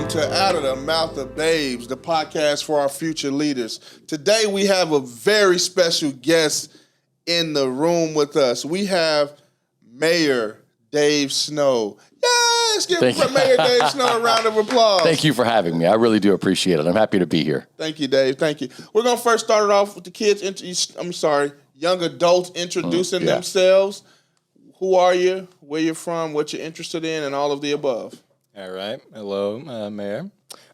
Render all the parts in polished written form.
welcome to Out of the Mouth of Babes, the podcast for our future leaders. Today we have a very special guest in the room with us. We have Mayor Dave Snow. Yes, give Mayor Dave Snow a round of applause. Thank you for having me. I really do appreciate it. I'm happy to be here. Thank you, Dave. Thank you. We're going to first start it off with the kids, young adults introducing themselves. Who are you, where you're from, what you're interested in, and all of the above. All right. Hello, Mayor.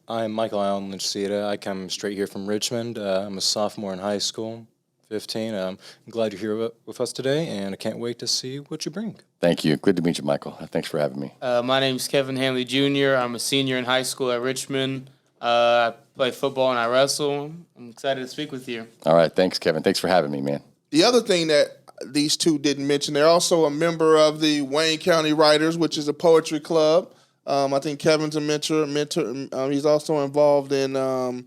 I'm Michael Allen Lucida. I come straight here from Richmond. I'm a sophomore in high school, 15. I'm glad you're here with us today, and I can't wait to see what you bring. Thank you. Good to meet you, Michael. Thanks for having me. My name's Kevin Hanley Jr. I'm a senior in high school at Richmond. I play football and I wrestle. I'm excited to speak with you. All right. Thanks, Kevin. Thanks for having me, man. The other thing that these two didn't mention, they're also a member of the Wayne County Writers, which is a poetry club. I think Kevin's a mentor. He's also involved in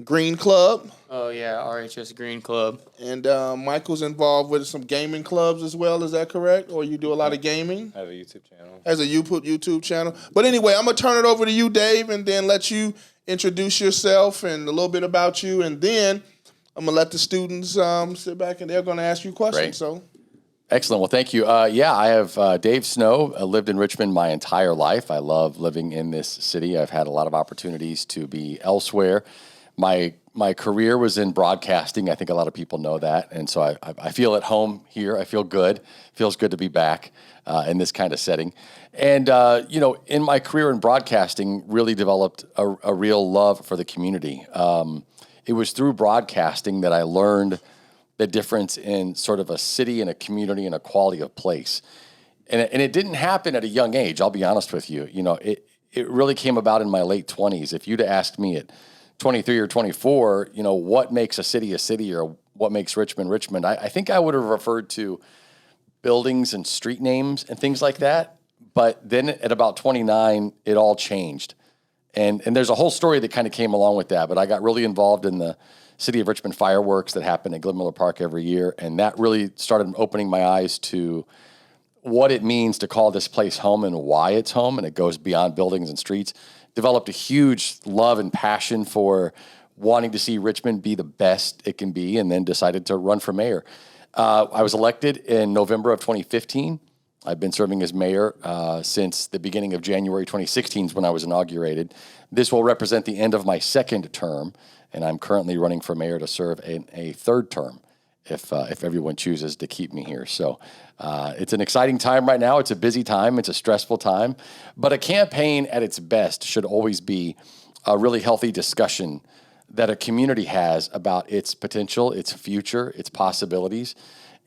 Green Club. Oh, yeah, RHS Green Club. And Michael's involved with some gaming clubs as well. Is that correct? Or you do a lot of gaming? I have a YouTube channel. Has a YouTube channel. But anyway, I'm going to turn it over to you, Dave, and then let you introduce yourself and a little bit about you. And then I'm going to let the students sit back, and they're going to ask you questions. Great. So, excellent. Well, thank you. I have Dave Snow. I lived in Richmond my entire life. I love living in this city. I've had a lot of opportunities to be elsewhere. My career was in broadcasting. I think a lot of people know that. And so I feel at home here. I feel good. Feels good to be back in this kind of setting. And, in my career in broadcasting, really developed a real love for the community. It was through broadcasting that I learned the difference in sort of a city and a community and a quality of place. And it didn't happen at a young age, I'll be honest with you. It really came about in my late 20s. If you'd asked me at 23 or 24, what makes a city or what makes Richmond, Richmond, I think I would have referred to buildings and street names and things like that. But then at about 29, it all changed. And there's a whole story that kind of came along with that, but I got really involved in the City of Richmond fireworks that happen at Glenmiller Park every year, and that really started opening my eyes to what it means to call this place home and why it's home, and it goes beyond buildings and streets. Developed a huge love and passion for wanting to see Richmond be the best it can be, and then decided to run for mayor. I was elected in November of 2015. I've been serving as mayor since the beginning of January 2016 when I was inaugurated. This will represent the end of my second term, and I'm currently running for mayor to serve a third term if everyone chooses to keep me here. So it's an exciting time right now. It's a busy time. It's a stressful time. But a campaign at its best should always be a really healthy discussion that a community has about its potential, its future, its possibilities,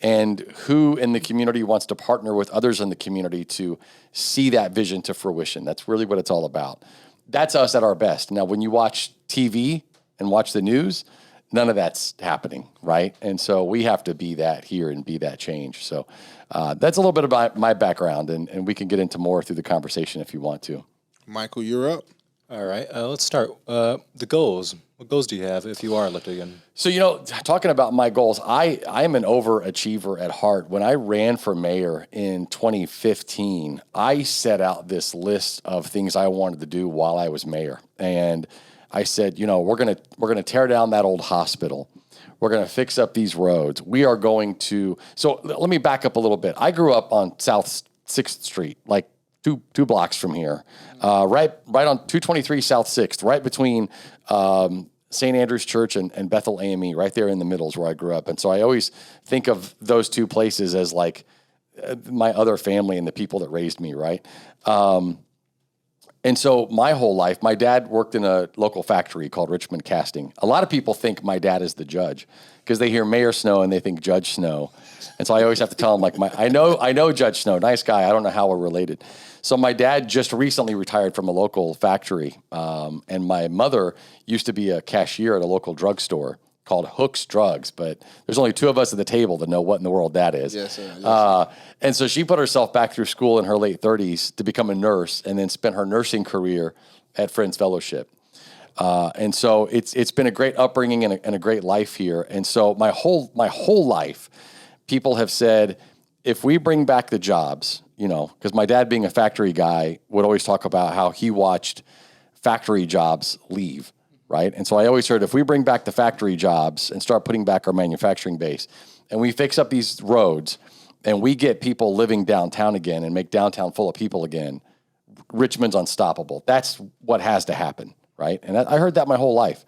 and who in the community wants to partner with others in the community to see that vision to fruition. That's really what it's all about. That's us at our best. Now, when you watch TV and watch the news, none of that's happening, right? And so we have to be that here and be that change. So that's a little bit about my background, and we can get into more through the conversation if you want to. Michael, you're up. All right. Let's start. The goals. What goals do you have if you are elected again? So, talking about my goals, I'm an overachiever at heart. When I ran for mayor in 2015, I set out this list of things I wanted to do while I was mayor. And I said, we're gonna tear down that old hospital. We're gonna fix up these roads. We are going to. So let me back up a little bit. I grew up on South 6th Street, like two blocks from here, right on 223 South 6th, right between St. Andrew's Church and Bethel AME, right there in the middle is where I grew up. And so I always think of those two places as like my other family and the people that raised me, right? And so my whole life, my dad worked in a local factory called Richmond Casting. A lot of people think my dad is the judge because they hear Mayor Snow and they think Judge Snow. And so I always have to tell them, I know Judge Snow, nice guy. I don't know how we're related. So my dad just recently retired from a local factory, and my mother used to be a cashier at a local drugstore called Hook's Drugs, but there's only two of us at the table that know what in the world that is. Yes, sir. Yes, sir. And so she put herself back through school in her late 30s to become a nurse, and then spent her nursing career at Friends Fellowship. And so it's been a great upbringing and a great life here. And so my whole life, people have said, if we bring back the jobs, because my dad being a factory guy would always talk about how he watched factory jobs leave, right? And so I always heard if we bring back the factory jobs and start putting back our manufacturing base and we fix up these roads and we get people living downtown again and make downtown full of people again, Richmond's unstoppable. That's what has to happen, right? And I heard that my whole life.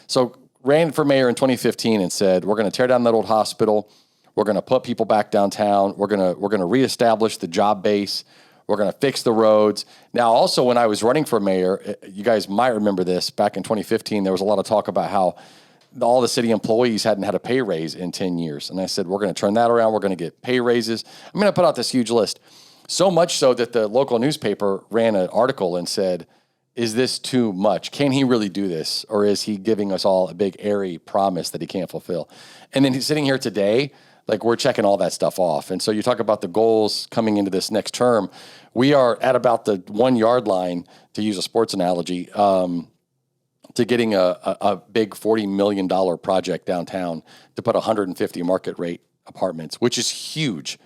So ran for mayor in 2015 and said, we're going to tear down that old hospital. We're going to put people back downtown. We're going to reestablish the job base. We're going to fix the roads. Now, also, when I was running for mayor, you guys might remember this, back in 2015, there was a lot of talk about how all the city employees hadn't had a pay raise in 10 years. And I said, we're going to turn that around. We're going to get pay raises. I'm going to put out this huge list. So much so that the local newspaper ran an article and said, is this too much? Can he really do this? Or is he giving us all a big airy promise that he can't fulfill? And then he's sitting here today, like we're checking all that stuff off. And so you talk about the goals coming into this next term. We are at about the 1 yard line, to use a sports analogy, to getting a big $40 million project downtown to put 150 market rate apartments, which is huge.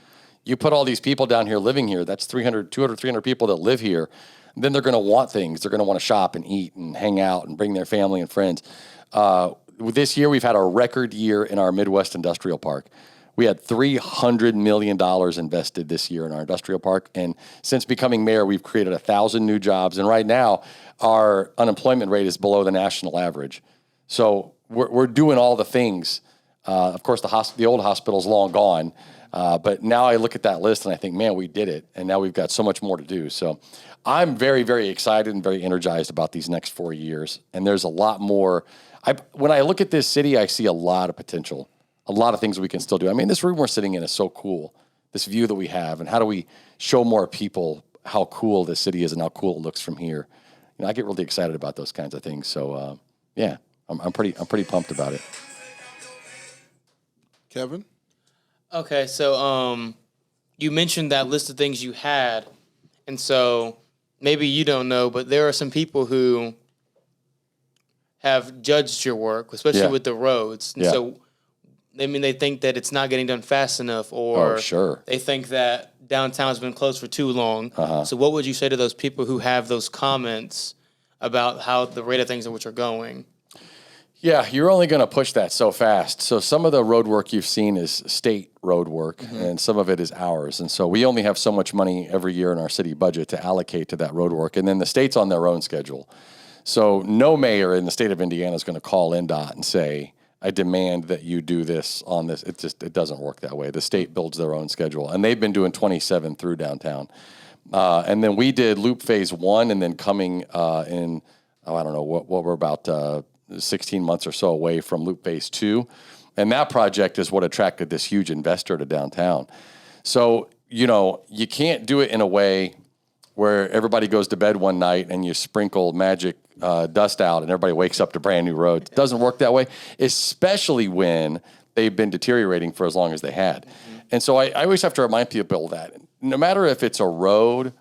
You put all these people down here living here, that's 200, 300 people that live here. Then they're going to want things. They're going to want to shop and eat and hang out and bring their family and friends. This year, we've had a record year in our Midwest Industrial Park. We had $300 million invested this year in our industrial park. And since becoming mayor, we've created 1,000 new jobs. And right now, our unemployment rate is below the national average. So we're doing all the things. Of course, the old hospital's long gone. But now I look at that list and I think, man, we did it. And now we've got so much more to do. So I'm very, very excited and very energized about these next 4 years. And there's a lot more. When I look at this city, I see a lot of potential, a lot of things we can still do. I mean, this room we're sitting in is so cool, this view that we have. And how do we show more people how cool this city is and how cool it looks from here? You know, I get really excited about those kinds of things. So, yeah, I'm pretty pumped about it. Kevin? Okay, so you mentioned that list of things you had, and so maybe you don't know, but there are some people who have judged your work, especially with the roads. And so, I mean, they think that it's not getting done fast enough, or they think that downtown's been closed for too long. So what would you say to those people who have those comments about how the rate of things in which are going? Yeah, you're only going to push that so fast. So some of the road work you've seen is state road work, and some of it is ours. And so we only have so much money every year in our city budget to allocate to that road work. And then the state's on their own schedule. So no mayor in the state of Indiana is going to call NDOT and say, I demand that you do this on this. It doesn't work that way. The state builds their own schedule. And they've been doing 27 through downtown. And then we did Loop Phase 1, and then coming in, I don't know, what we're about 16 months or so away from Loop Phase 2. And that project is what attracted this huge investor to downtown. So, you know, you can't do it in a way where everybody goes to bed one night and you sprinkle magic dust out and everybody wakes up to brand new roads. It doesn't work that way, especially when they've been deteriorating for as long as they had. And so I always have to remind people that no matter if it's a road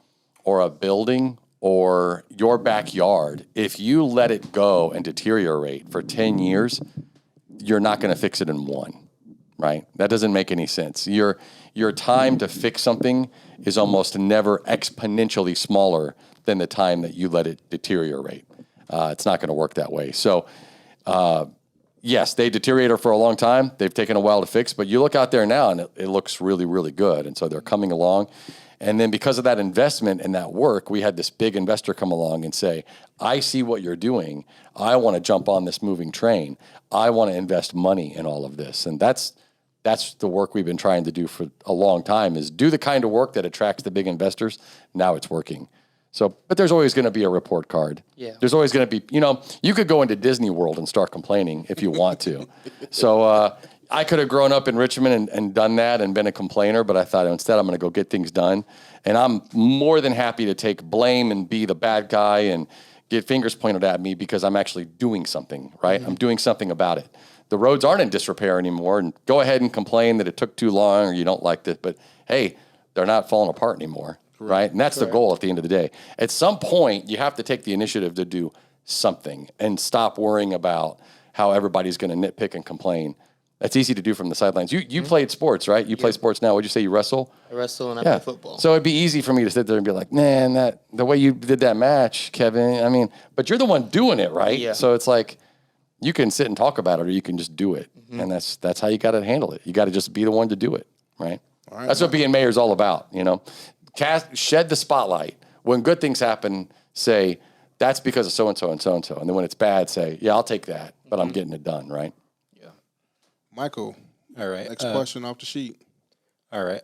or a building or your backyard, if you let it go and deteriorate for 10 years, you're not going to fix it in one, right? That doesn't make any sense. Your time to fix something is almost never exponentially smaller than the time that you let it deteriorate. It's not going to work that way. So, yes, they deteriorated for a long time. They've taken a while to fix, but you look out there now and it looks really, really good. And so they're coming along. And then because of that investment and that work, we had this big investor come along and say, I see what you're doing. I want to jump on this moving train. I want to invest money in all of this. And that's the work we've been trying to do for a long time, is do the kind of work that attracts the big investors. Now it's working. So, but there's always going to be a report card. Yeah. There's always going to be, you know, you could go into Disney World and start complaining if you want to. So, I could have grown up in Richmond and done that and been a complainer, but I thought instead I'm going to go get things done. And I'm more than happy to take blame and be the bad guy and get fingers pointed at me because I'm actually doing something, right? I'm doing something about it. The roads aren't in disrepair anymore, and go ahead and complain that it took too long or you don't like this, but hey, they're not falling apart anymore, right? And that's the goal at the end of the day. At some point, you have to take the initiative to do something and stop worrying about how everybody's going to nitpick and complain. That's easy to do from the sidelines. You played sports, right? You play sports now. What'd you say? You wrestle? I wrestle and I play football. So it'd be easy for me to sit there and be like, man, the way you did that match, Kevin. I mean, but you're the one doing it, right? Yeah. So it's like you can sit and talk about it, or you can just do it, and that's how you got to handle it. You got to just be the one to do it, right? That's what being mayor is all about. Shed the spotlight. When good things happen, say that's because of so and so and so and so, and then when it's bad, say, yeah, I'll take that, but I'm getting it done, right? Michael. All right. Next question off the sheet. All right.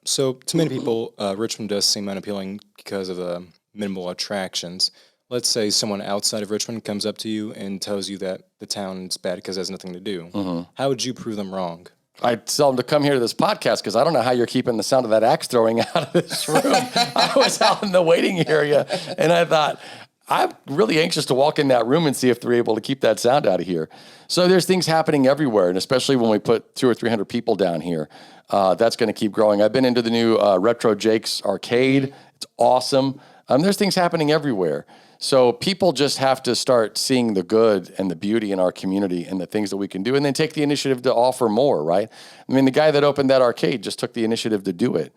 So to many people, Richmond does seem unappealing because of the minimal attractions. Let's say someone outside of Richmond comes up to you and tells you that the town is bad because it has nothing to do. Mm-hmm. How would you prove them wrong? I'd tell them to come here to this podcast because I don't know how you're keeping the sound of that axe throwing out of this room. I was out in the waiting area, and I thought, I'm really anxious to walk in that room and see if they're able to keep that sound out of here. So there's things happening everywhere, and especially when we put 200 or 300 people down here, that's going to keep growing. I've been into the new Retro Jake's arcade. It's awesome. There's things happening everywhere. So people just have to start seeing the good and the beauty in our community and the things that we can do, and then take the initiative to offer more, right? I mean, the guy that opened that arcade just took the initiative to do it.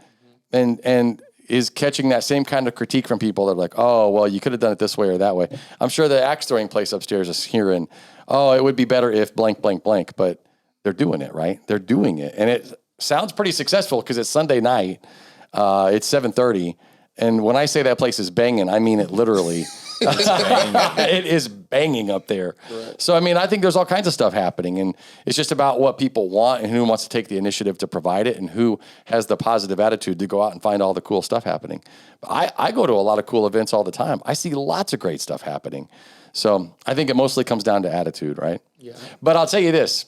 And is catching that same kind of critique from people that are like, oh, well, you could have done it this way or that way. I'm sure the axe throwing place upstairs is hearing, oh, it would be better if blank, blank, blank, but they're doing it, right? They're doing it. And it sounds pretty successful because it's Sunday night. It's 7:30. And when I say that place is banging, I mean it literally. It is banging up there. Right. So, I mean, I think there's all kinds of stuff happening, and it's just about what people want and who wants to take the initiative to provide it and who has the positive attitude to go out and find all the cool stuff happening. I go to a lot of cool events all the time. I see lots of great stuff happening. So I think it mostly comes down to attitude, right? Yeah. But I'll tell you this.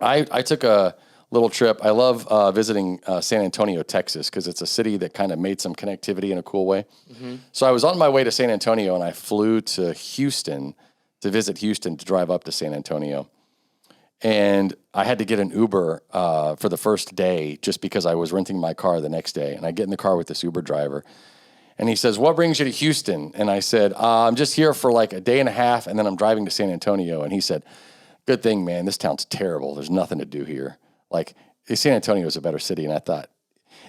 I took a little trip. I love visiting San Antonio, Texas, because it's a city that kind of made some connectivity in a cool way. Mm-hmm. So I was on my way to San Antonio, and I flew to Houston to visit Houston to drive up to San Antonio. And I had to get an Uber for the first day just because I was renting my car the next day. And I get in the car with this Uber driver. And he says, what brings you to Houston? And I said, I'm just here for like a day and a half, and then I'm driving to San Antonio. And he said, good thing, man, this town's terrible. There's nothing to do here. Like, San Antonio is a better city. And I thought,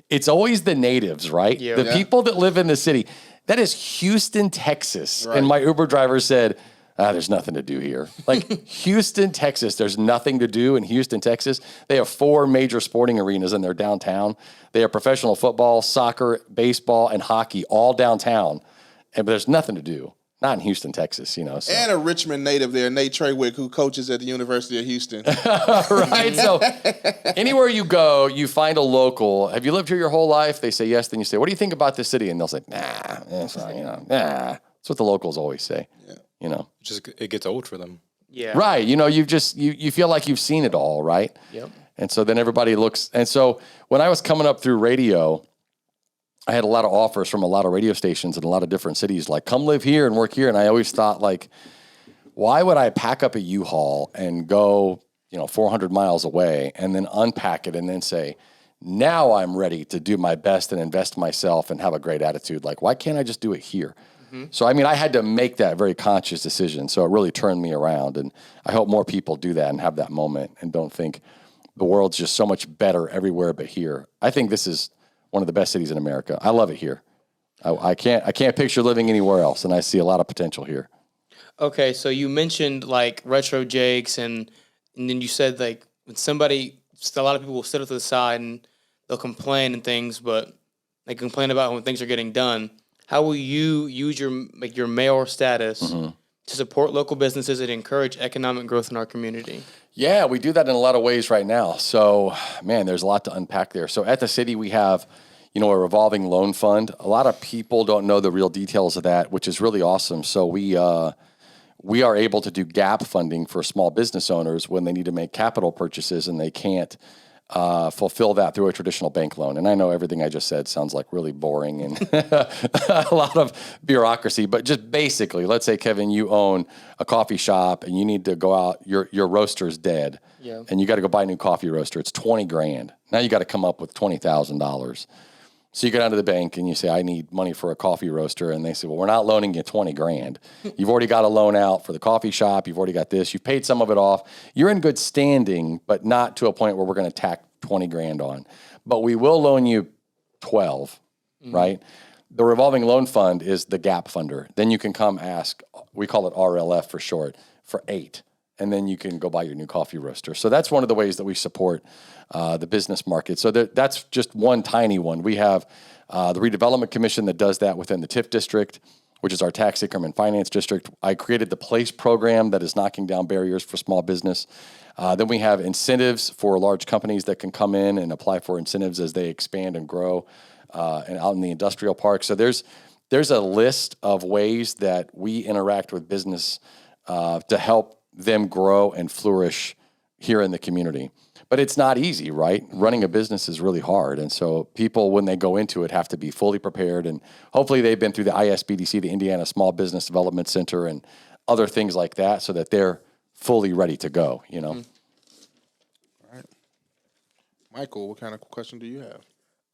it's always the natives, right? Yeah, the people that live in the city. That is Houston, Texas. Right. And my Uber driver said, there's nothing to do here. Like, Houston, Texas, there's nothing to do in Houston, Texas. They have 4 major sporting arenas in their downtown. They have professional football, soccer, baseball, and hockey all downtown. But there's nothing to do. Not in Houston, Texas, So. And a Richmond native there, Nate Treywick, who coaches at the University of Houston. Right? So anywhere you go, you find a local. Have you lived here your whole life? They say yes. Then you say, what do you think about this city? And they'll say, nah. It's not, nah. That's what the locals always say. Yeah. Just it gets old for them. Yeah. Right. You feel like you've seen it all, right? Yep. And so then everybody looks. And so when I was coming up through radio, I had a lot of offers from a lot of radio stations in a lot of different cities, like, come live here and work here. And I always thought, like, why would I pack up a U-Haul and go, 400 miles away and then unpack it and then say, now I'm ready to do my best and invest myself and have a great attitude. Like, why can't I just do it here? Mm-hmm. So, I mean, I had to make that very conscious decision. So it really turned me around. And I hope more people do that and have that moment and don't think the world's just so much better everywhere but here. I think this is one of the best cities in America. I love it here. I can't picture living anywhere else, and I see a lot of potential here. Okay, so you mentioned like Retro Jakes, and then you said like when a lot of people will sit up to the side and they'll complain and things, but they complain about when things are getting done. How will you use your mayor status to support local businesses and encourage economic growth in our community? Yeah, we do that in a lot of ways right now. So, man, there's a lot to unpack there. So at the city, we have, a revolving loan fund. A lot of people don't know the real details of that, which is really awesome. So we are able to do gap funding for small business owners when they need to make capital purchases and they can't fulfill that through a traditional bank loan. And I know everything I just said sounds like really boring and a lot of bureaucracy, but just basically, let's say, Kevin, you own a coffee shop and you need to go out, your roaster's dead, and you got to go buy a new coffee roaster. It's $20,000. Now you got to come up with $20,000. So you go down to the bank and you say, I need money for a coffee roaster. And they say, well, we're not loaning you $20,000. You've already got a loan out for the coffee shop. You've already got this. You've paid some of it off. You're in good standing, but not to a point where we're going to tack $20,000 on. But we will loan you 12, right? The revolving loan fund is the gap funder. Then you can come ask, we call it RLF for short, for 8. And then you can go buy your new coffee roaster. So that's one of the ways that we support the business market. So that's just one tiny one. We have the Redevelopment Commission that does that within the TIF district, which is our tax increment finance district. I created the PLACE program that is knocking down barriers for small business. Then we have incentives for large companies that can come in and apply for incentives as they expand and grow and out in the industrial park. So there's a list of ways that we interact with business to help them grow and flourish here in the community. But it's not easy, right? Running a business is really hard. And so people, when they go into it, have to be fully prepared. And hopefully they've been through the ISBDC, the Indiana Small Business Development Center, and other things like that so that they're fully ready to go, you know? All right. Michael, what kind of question do you have?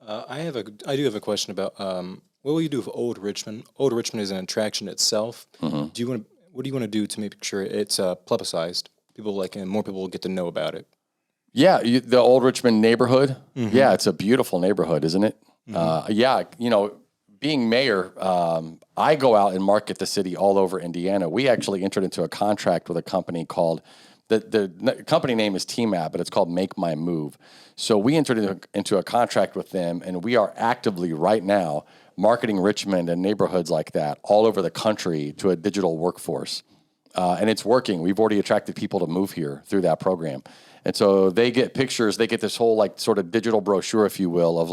I do have a question about what will you do with Old Richmond? Old Richmond is an attraction itself. What do you want to do to make sure it's publicized? And more people will get to know about it. Yeah, the Old Richmond neighborhood. Yeah, it's a beautiful neighborhood, isn't it? Yeah, being mayor, I go out and market the city all over Indiana. We actually entered into a contract with a company called, the company name is TMAP, but it's called Make My Move. So we entered into a contract with them, and we are actively right now marketing Richmond and neighborhoods like that all over the country to a digital workforce. And it's working. We've already attracted people to move here through that program. And so they get pictures, they get this whole sort of digital brochure, if you will, of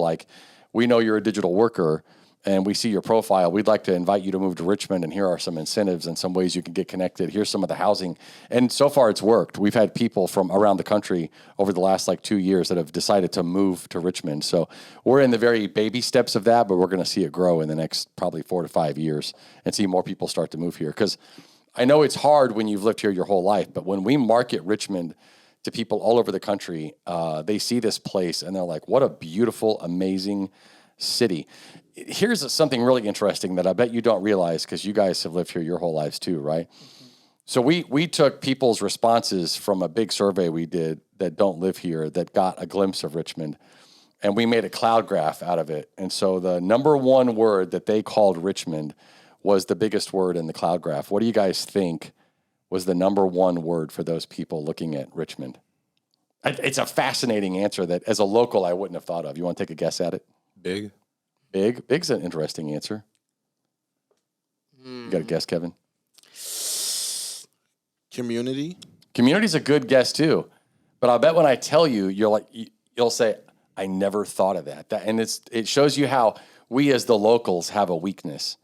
we know you're a digital worker and we see your profile. We'd like to invite you to move to Richmond, and here are some incentives and some ways you can get connected. Here's some of the housing. And so far it's worked. We've had people from around the country over the last 2 years that have decided to move to Richmond. So we're in the very baby steps of that, but we're going to see it grow in the next probably 4 to 5 years and see more people start to move here. Because I know it's hard when you've lived here your whole life, but when we market Richmond to people all over the country, they see this place and they're like, what a beautiful, amazing city. Here's something really interesting that I bet you don't realize, because you guys have lived here your whole lives too, right? So we took people's responses from a big survey we did that don't live here that got a glimpse of Richmond, and we made a cloud graph out of it. And so the number one word that they called Richmond was the biggest word in the cloud graph. What do you guys think was the number one word for those people looking at Richmond? It's a fascinating answer that as a local I wouldn't have thought of. You want to take a guess at it? Big. Big's an interesting answer. You got a guess, Kevin? Community. Community's a good guess too. But I'll bet when I tell you, you'll say, I never thought of that. And it shows you how we as the locals have a weakness.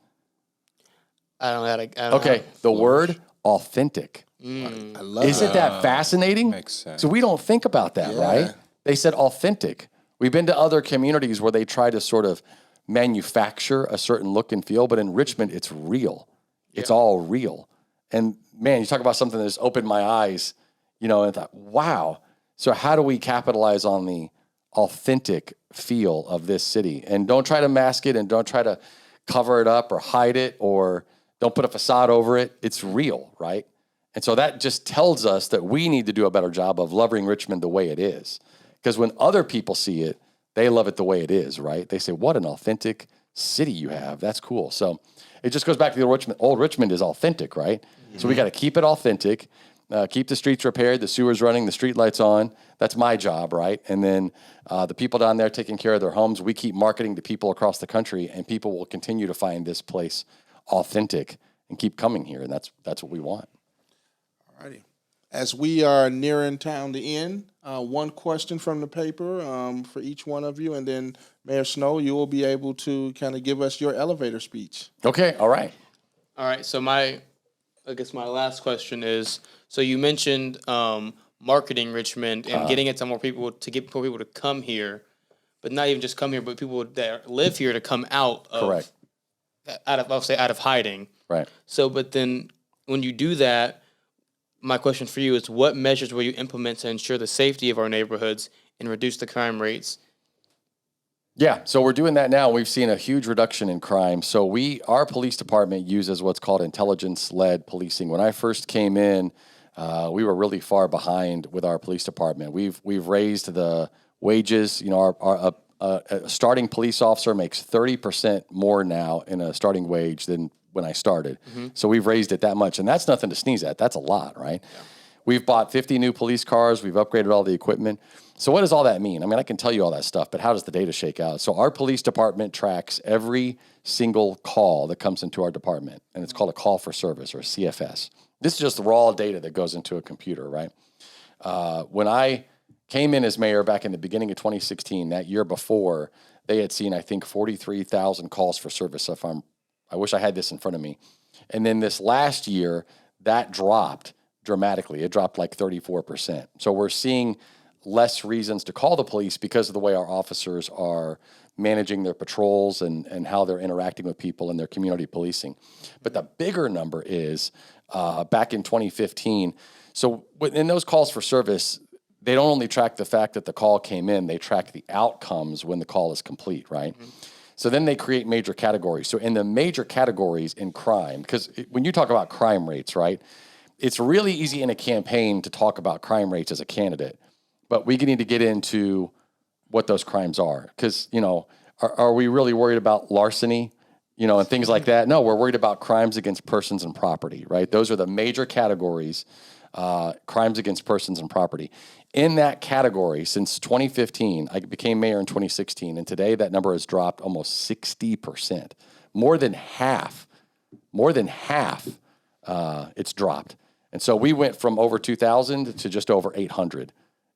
Okay, the word authentic. I love Isn't that fascinating? Makes sense. So we don't think about that, right? They said authentic. We've been to other communities where they try to sort of manufacture a certain look and feel, but in Richmond, it's real. It's all real. And man, you talk about something that just opened my eyes, and I thought, wow. So how do we capitalize on the authentic feel of this city? And don't try to mask it, and don't try to cover it up or hide it, or don't put a facade over it. It's real, right? And so that just tells us that we need to do a better job of loving Richmond the way it is. Because when other people see it, they love it the way it is, right? They say, what an authentic city you have. That's cool. So it just goes back to the old Richmond is authentic, right? Mm-hmm. So we got to keep it authentic, keep the streets repaired, the sewers running, the street lights on. That's my job, right? And then the people down there taking care of their homes, we keep marketing to people across the country, and people will continue to find this place authentic and keep coming here. And that's what we want. All righty. As we are nearing town to end, one question from the paper for each one of you, and then Mayor Snow, you will be able to kind of give us your elevator speech. Okay, all right. All right, so I guess my last question is, so you mentioned marketing Richmond and getting it to more people, to get more people to come here, but not even just come here, but people that live here to come out of, correct, out of hiding. Right. So, but then when you do that, my question for you is, what measures will you implement to ensure the safety of our neighborhoods and reduce the crime rates? Yeah, so we're doing that now. We've seen a huge reduction in crime. So our police department uses what's called intelligence-led policing. When I first came in, we were really far behind with our police department. We've raised the wages. You know, a starting police officer makes 30% more now in a starting wage than when I started. Mm-hmm. So we've raised it that much, and that's nothing to sneeze at. That's a lot, right? Yeah. We've bought 50 new police cars. We've upgraded all the equipment. So what does all that mean? I mean, I can tell you all that stuff, but how does the data shake out? So our police department tracks every single call that comes into our department, and it's called a call for service, or CFS. This is just the raw data that goes into a computer, right? When I came in as mayor back in the beginning of 2016, that year before, they had seen, I think, 43,000 calls for service. So I wish I had this in front of me. And then this last year, that dropped dramatically. It dropped like 34%. So we're seeing less reasons to call the police because of the way our officers are managing their patrols and how they're interacting with people in their community policing. But the bigger number is back in 2015. So in those calls for service, they don't only track the fact that the call came in, they track the outcomes when the call is complete, right? Mm-hmm. So then they create major categories. So in the major categories in crime, because when you talk about crime rates, right, it's really easy in a campaign to talk about crime rates as a candidate. But we need to get into what those crimes are. Because, you know, are we really worried about larceny, you know, and things like that? No, we're worried about crimes against persons and property, right? Those are the major categories, crimes against persons and property. In that category, since 2015, I became mayor in 2016, and today that number has dropped almost 60%. More than half, it's dropped. And so we went from over 2,000 to just over 800.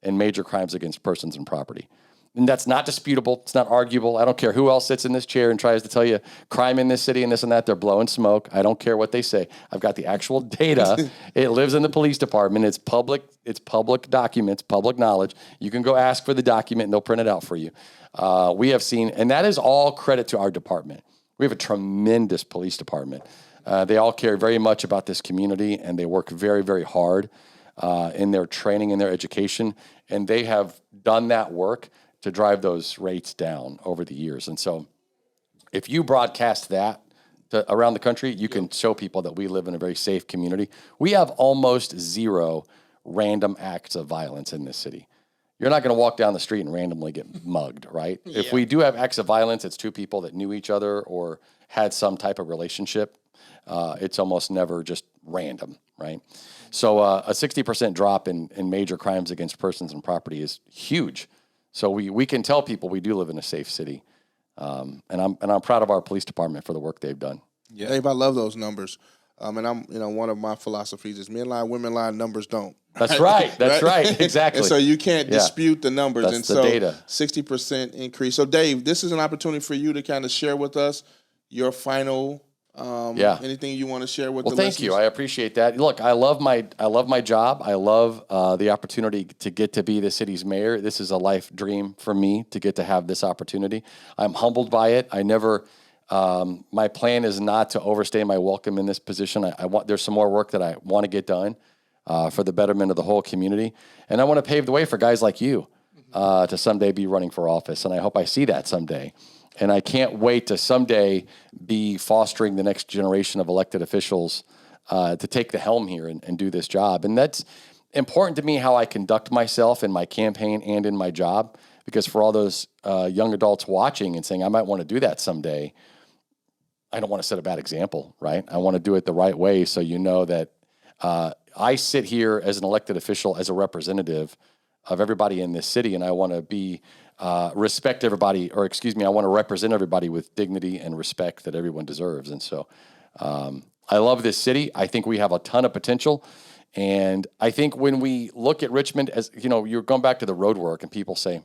And major crimes against persons and property. And that's not disputable. It's not arguable. I don't care who else sits in this chair and tries to tell you crime in this city and this and that. They're blowing smoke. I don't care what they say. I've got the actual data. It lives in the police department. It's public documents, public knowledge. You can go ask for the document and they'll print it out for you. We have seen, and that is all credit to our department. We have a tremendous police department. They all care very much about this community and they work very, very hard in their training and their education, and they have done that work to drive those rates down over the years. And so if you broadcast that around the country, you can show people that we live in a very safe community. We have almost zero random acts of violence in this city. You're not going to walk down the street and randomly get mugged, right? Yeah. If we do have acts of violence, it's two people that knew each other or had some type of relationship. It's almost never just random, right? So a 60% drop in major crimes against persons and property is huge. So we can tell people we do live in a safe city, and I'm proud of our police department for the work they've done. Yeah, Dave, I love those numbers, and I'm one of my philosophies is men lie, women lie, numbers don't. That's right. That's right. Exactly. And so you can't dispute the numbers. That's the data. 60% increase. So Dave, this is an opportunity for you to kind of share with us your final. Anything you want to share with the listeners? Thank you. I appreciate that. Look, I love my job. I love the opportunity to get to be the city's mayor. This is a life dream for me to get to have this opportunity. I'm humbled by it. I never. My plan is not to overstay my welcome in this position. There's some more work that I want to get done for the betterment of the whole community, and I want to pave the way for guys like you to someday be running for office. And I hope I see that someday. And I can't wait to someday be fostering the next generation of elected officials to take the helm here and do this job. And that's important to me, how I conduct myself in my campaign and in my job, because for all those young adults watching and saying, I might want to do that someday, I don't want to set a bad example, right? I want to do it the right way so you know that I sit here as an elected official, as a representative of everybody in this city, and I want to be respect everybody, I want to represent everybody with dignity and respect that everyone deserves. And so I love this city. I think we have a ton of potential. And I think when we look at Richmond, as you know, you're going back to the road work and people say,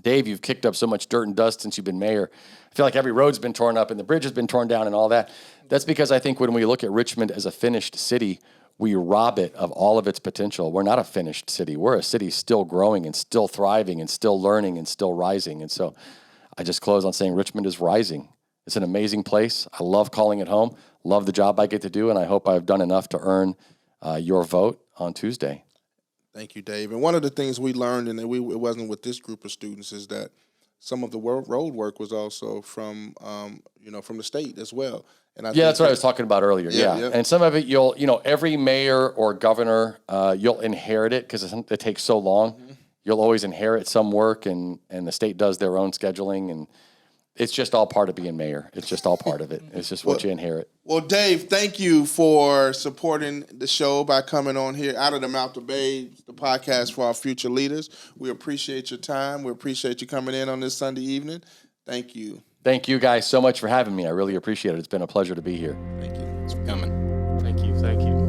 Dave, you've kicked up so much dirt and dust since you've been mayor. I feel like every road's been torn up and the bridge has been torn down and all that. That's because I think when we look at Richmond as a finished city, we rob it of all of its potential. We're not a finished city. We're a city still growing and still thriving and still learning and still rising. And so I just close on saying Richmond is rising. It's an amazing place. I love calling it home, love the job I get to do, and I hope I've done enough to earn your vote on Tuesday. Thank you, Dave. And one of the things we learned, and it wasn't with this group of students, is that some of the road work was also from from the state as well. And that's what I was talking about earlier. Yeah. And some of it every mayor or governor, you'll inherit it because it takes so long. Mm-hmm. You'll always inherit some work, and the state does their own scheduling, and it's just all part of being mayor. It's just all part of it. It's just what you inherit. Well, Dave, thank you for supporting the show by coming on here, Out of the Mouth of Babes, the podcast for our future leaders. We appreciate your time. We appreciate you coming in on this Sunday evening. Thank you. Thank you guys so much for having me. I really appreciate it. It's been a pleasure to be here. Thank you. Thanks for coming. Thank you.